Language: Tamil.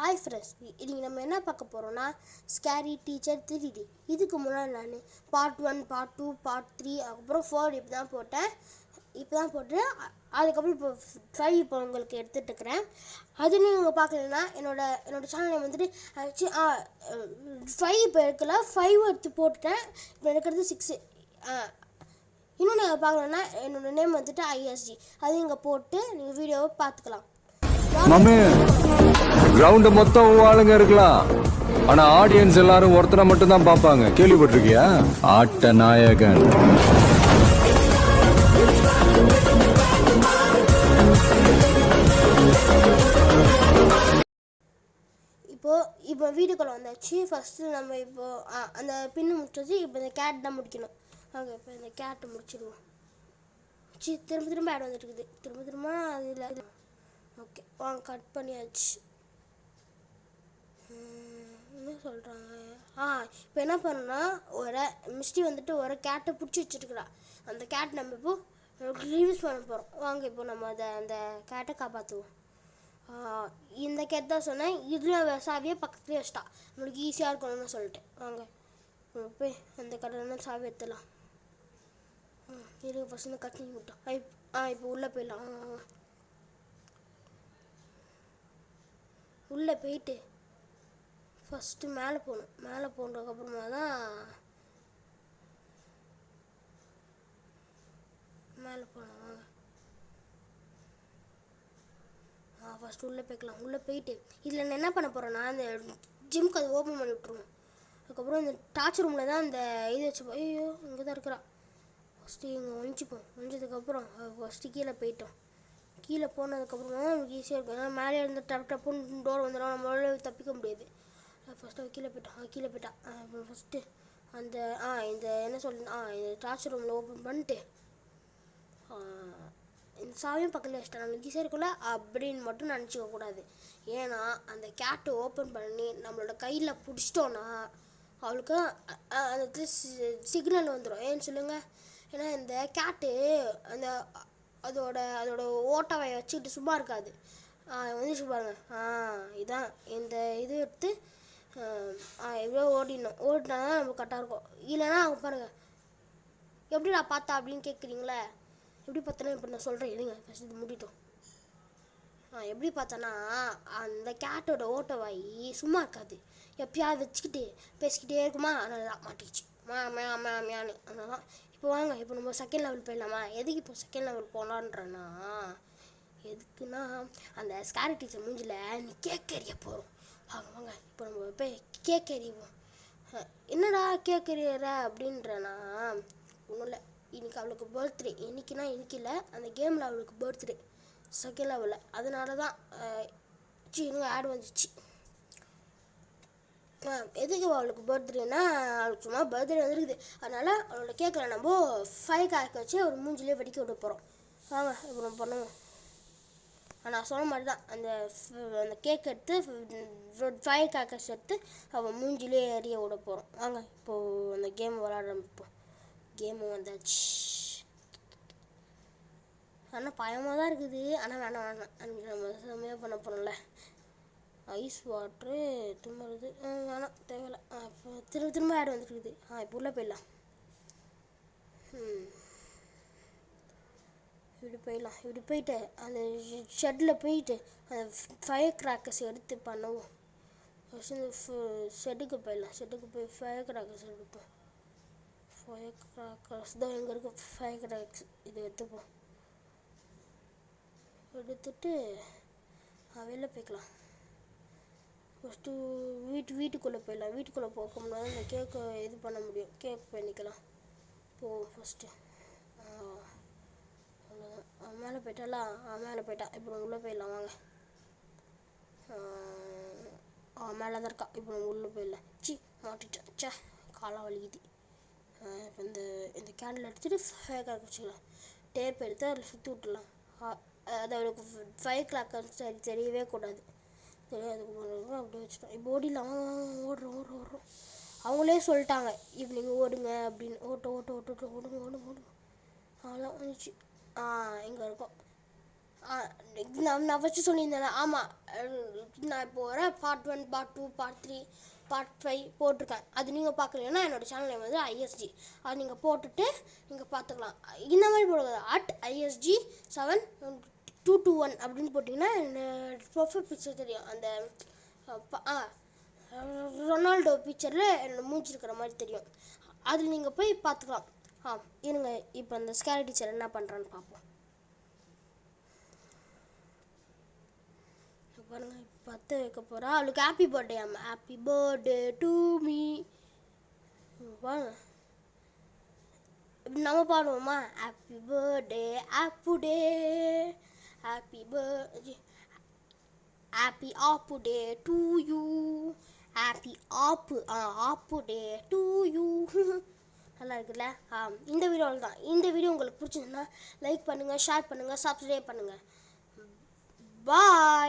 ஹாய் ஃப்ரெண்ட்ஸ், இன்றைக்கி நம்ம என்ன பார்க்க போகிறோம்னா ஸ்கேரி டீச்சர் 3D. இதுக்கு முன்னாடி நான் பார்ட் 1, பார்ட் 2, பார்ட் 3, அதுக்கப்புறம் 4 இப்போ தான் போட்டு அதுக்கப்புறம் இப்போ 5 இப்போ உங்களுக்கு எடுத்துகிட்டு இருக்கிறேன். அது நீங்கள் பார்க்கலன்னா என்னோட சேனல் வந்துட்டு 5 இப்போ எடுக்கல, 5 எடுத்து போட்டுட்டேன். இப்போ எடுக்கிறது 6. இன்னும் நீங்கள் பார்க்கலன்னா என்னோடய நேம் வந்துட்டு ISG. அது இங்கே போட்டு நீங்கள் வீடியோவை பார்த்துக்கலாம். மாமே, கிரவுண்ட் மொத்தம் ஆளுங்க இருக்கலாம், ஆனா ஆடியன்ஸ் எல்லாரும் ஒருத்தரை மட்டும் தான் பார்ப்பாங்க. கேள்விப்பட்டிருக்கியா? ஆட்ட நாயகன். இப்போ வீடியோக்குள்ள வந்தாச்சு. ஃபஸ்ட்டு நம்ம இப்போ அந்த பின்னு முடிச்சாச்சு. இப்போ இந்த கேட் தான் முடிக்கணும். ஓகே, இப்போ இந்த கேட்டை முடிச்சிடுவோம். திரும்ப ஆட் வந்துட்டு இருக்குது. திரும்ப அதில் ஓகே வாங்க, கட் பண்ணியாச்சு. என்ன சொல்கிறாங்க? இப்போ என்ன பண்ணணும்னா, ஒரு மிஸ்டி வந்துட்டு ஒரு கேட்டை பிடிச்சி வச்சுருக்குறா. அந்த கேட் நம்ம இப்போ ரிலீஸ் பண்ண போகிறோம். வாங்க இப்போ நம்ம அந்த கேட்டை காப்பாற்றுவோம். இந்த கேட் தான் சொன்னேன். இதுலேயும் சாவியை பக்கத்துலேயே வச்சிட்டா, நம்மளுக்கு ஈஸியாக இருக்கணும்னு சொல்லிட்டு. வாங்க போய் அந்த கடையில் சாவி எடுத்துடலாம். இருக்கு ஃபஸ்ட்டு கட்டிங் விட்டோம். இப்போ உள்ளே போயிடலாம். உள்ளே போயிட்டு ஃபஸ்ட்டு மேலே போகணும். மேலே போனதுக்கப்புறமா தான் மேலே போகலாம். ஃபஸ்ட்டு உள்ளே போய்க்கலாம். உள்ளே போயிட்டு இதில் நான் என்ன பண்ண போகிறேன்னா, அந்த ஜிம்க்கு அது ஓப்பன் பண்ணி விட்ருவோம். அதுக்கப்புறம் இந்த டார்ச் ரூமில் தான் அந்த இது வச்சுப்போம். ஐயோ, இங்கே தான் இருக்கிறா. ஃபஸ்ட்டு இங்கே ஒழிச்சிப்போம். ஒழிஞ்சதுக்கப்புறம் ஃபஸ்ட்டு கீழே போயிட்டோம். கீழே போனதுக்கப்புறம் தான் நமக்கு ஈஸியாக இருக்கும். ஏன்னா மேலே இருந்து டப்புன்னு டோர் வந்துடும், நம்மளால தப்பிக்க முடியாது. ஃபஸ்ட்டு கீழே போயிட்டா. அப்புறம் ஃபஸ்ட்டு அந்த இந்த என்ன சொல்லுன்னா இந்த டார்ச் ரூமில் ஓப்பன் பண்ணிட்டு இந்த சாவியும் பக்கத்தில் வச்சிட்டேன். நம்மளுக்கு ஈஸியாக இருக்கும்ல அப்படின்னு மட்டும் நினச்சிக்க கூடாது. ஏன்னா அந்த கேட்டை ஓப்பன் பண்ணி நம்மளோட கையில் பிடிச்சிட்டோன்னா அவளுக்கு அந்த சிக்னல் வந்துடும். ஏன்னு சொல்லுங்கள்? ஏன்னா இந்த கேட்டு அதோட ஓட்டவை வச்சுக்கிட்டு சும்மா இருக்காது. வந்துச்சு பாருங்க. இதான் இந்த இது எடுத்து எவ்வளோ ஓடினா தான் நமக்கு கரெக்டாக இருக்கும். இல்லைன்னா அவங்க பாருங்கள், எப்படி நான் பார்த்தா அப்படின்னு கேட்குறீங்களே. எப்படி பார்த்தேன்னா இப்போ நான் சொல்கிறேன், இருங்க ஃபஸ்ட் இது முடிட்டோம். எப்படி பார்த்தேன்னா, அந்த கேட்டோட ஓட்டவாய் சும்மா இருக்காது, எப்பயாவது வச்சுக்கிட்டு பேசிக்கிட்டே இருக்குமா. அதனால மாட்டிக்கிச்சு மேன்னு. அதனால இப்போ வாங்க, இப்போ நம்ம செகண்ட் லெவல் போயிடலாமா? எதுக்கு இப்போ செகண்ட் லெவல் போகலான்றேன்னா, எதுக்குன்னா அந்த ஸ்கேரி டீச்சர் மூஞ்சில் நீ கேக் எறிய போகிறோம். வாங்க இப்போ நம்ம போய் கேக் எறிவோம். என்னடா கேக் எறியற அப்படின்றனா, ஒன்றும் இல்லை, இன்றைக்கி அவளுக்கு பர்த்டே. இன்னைக்கு இல்லை, அந்த கேமில் அவளுக்கு பர்த்டே செகண்ட் லெவலில். அதனால தான் இன்னும் ஆட் வந்துச்சு. எதுக்கு அவளுக்கு பர்த்டேனா, அவளுக்கு சும்மா பர்த்டே வந்துருக்குது. அதனால் அவளோட கேக்கில் நம்ம 5 கேக் வச்சு ஒரு மூஞ்சிலே வெடிக்க விட போகிறோம். வாங்க இப்போ நம்ம பண்ணுவோம். நான் சொன்ன மாதிரி தான் அந்த கேக் எடுத்து 5 கேக்கர்ஸ் எடுத்து அவள் மூஞ்சிலே எறிய விட போகிறோம். வாங்க இப்போது அந்த கேம் விளாட்றப்போம். கேமு வந்தாச்சு. ஆனால் பயமாக தான் இருக்குது. ஆனால் வேணாம், அன்றைக்கி நம்ம செம்மையாக பண்ண போகிறோம்ல. ஐஸ் வாட்ரு தும்முறது வேணாம், தேவையில்லை. இப்போ திரும்ப ஆட் வந்துருக்குது. இப்போ உள்ளே போயிடலாம். இப்படி போயிட்டு அந்த ஷெட்டில் போயிட்டு அந்த ஃபயர் கிராக்கர்ஸ் எடுத்து பண்ணுவோம். ஃபஸ்ட்டு இந்த ஷெட்டுக்கு போய் ஃபயர் கிராக்கர்ஸ் எடுப்போம். ஃபயர் கிராக்கர்ஸ் தான் எங்கே இருக்குது. ஃபயர் கிராக்கர்ஸ் இதை எடுத்துப்போம். எடுத்துட்டு வெளில போய்க்கலாம். ஃபஸ்ட்டு வீட்டுக்குள்ளே போயிடலாம். வீட்டுக்குள்ளே போக முடியாது, இந்த கேக்கை இது பண்ண முடியும். கேக் பண்ணிக்கலாம். ஃபஸ்ட்டு மேலே போயிட்டாலாம். மேலே போயிட்டா. இப்போ நம்ம உள்ளே போயிடலாம். வாங்க. மேலே தான் இருக்கா. இப்போ நம்ம உள்ளே போயிடலாம். மாட்டிட்டேன். காலம் வலிக்குது. இப்போ இந்த கேண்டில் எடுத்துகிட்டு ஃபயர் கிராக்கர் வச்சுக்கலாம். டேப் எடுத்து அதில் சுற்றி விட்டுலாம். அது அவளுக்கு ஃபயர் கிராக்கர் தெரியவே கூடாது. தெரியாதுக்கு அப்படியே வச்சுட்டோம். இப்போ ஓடிடலாம். ஓடுறோம். அவங்களே சொல்லிட்டாங்க இப்போ நீங்கள் ஓடுங்க அப்படின்னு. ஓடுங்க. அதெல்லாம் வந்துச்சு. எங்கே இருக்கும்? நான் ஃபஸ்ட்டு சொல்லியிருந்தேன். ஆமாம், நான் இப்போ வர பார்ட் 1, பார்ட் 2, பார்ட் 3, பார்ட் 5 போட்டிருக்கேன். அது நீங்கள் பார்க்கலன்னா என்னோடய சேனல் நேம் வந்து ISG. அது நீங்கள் போட்டுட்டு நீங்கள் பார்த்துக்கலாம். இந்த மாதிரி போடுறது @ISG7221 அப்படின்னு போட்டிங்கன்னா ப்ரொஃபைல் பிக்சர் தெரியும். அந்த ரொனால்டோ பிக்சரில் என்னோட மூஞ்சி இருக்கிற மாதிரி தெரியும். அதில் நீங்கள் போய் பார்த்துக்கலாம். இருங்க, இப்போ அந்த ஸ்கேரி டீச்சர் என்ன பண்ணுறான்னு பார்ப்போம். பாருங்க, இப்போ 10 வைக்க போகிறா. அவளுக்கு happy birthday. Happy birthday to me. பாருங்க, நம்ம பாடுவோமா? ஹாப்பி பர்த்டே ஆப்பு டே, ஹாப்பி பர்த்டே, ஹாப்பி ஆப்பு டே டு யூ, ஹாப்பி ஆப்பு டே டு யூ. நல்லா இருக்குல்ல? இந்த வீடியோவில் தான். இந்த வீடியோ உங்களுக்கு பிடிச்சிருந்தா லைக் பண்ணுங்கள், ஷேர் பண்ணுங்கள், சப்ஸ்கிரைப் பண்ணுங்கள். பாய்.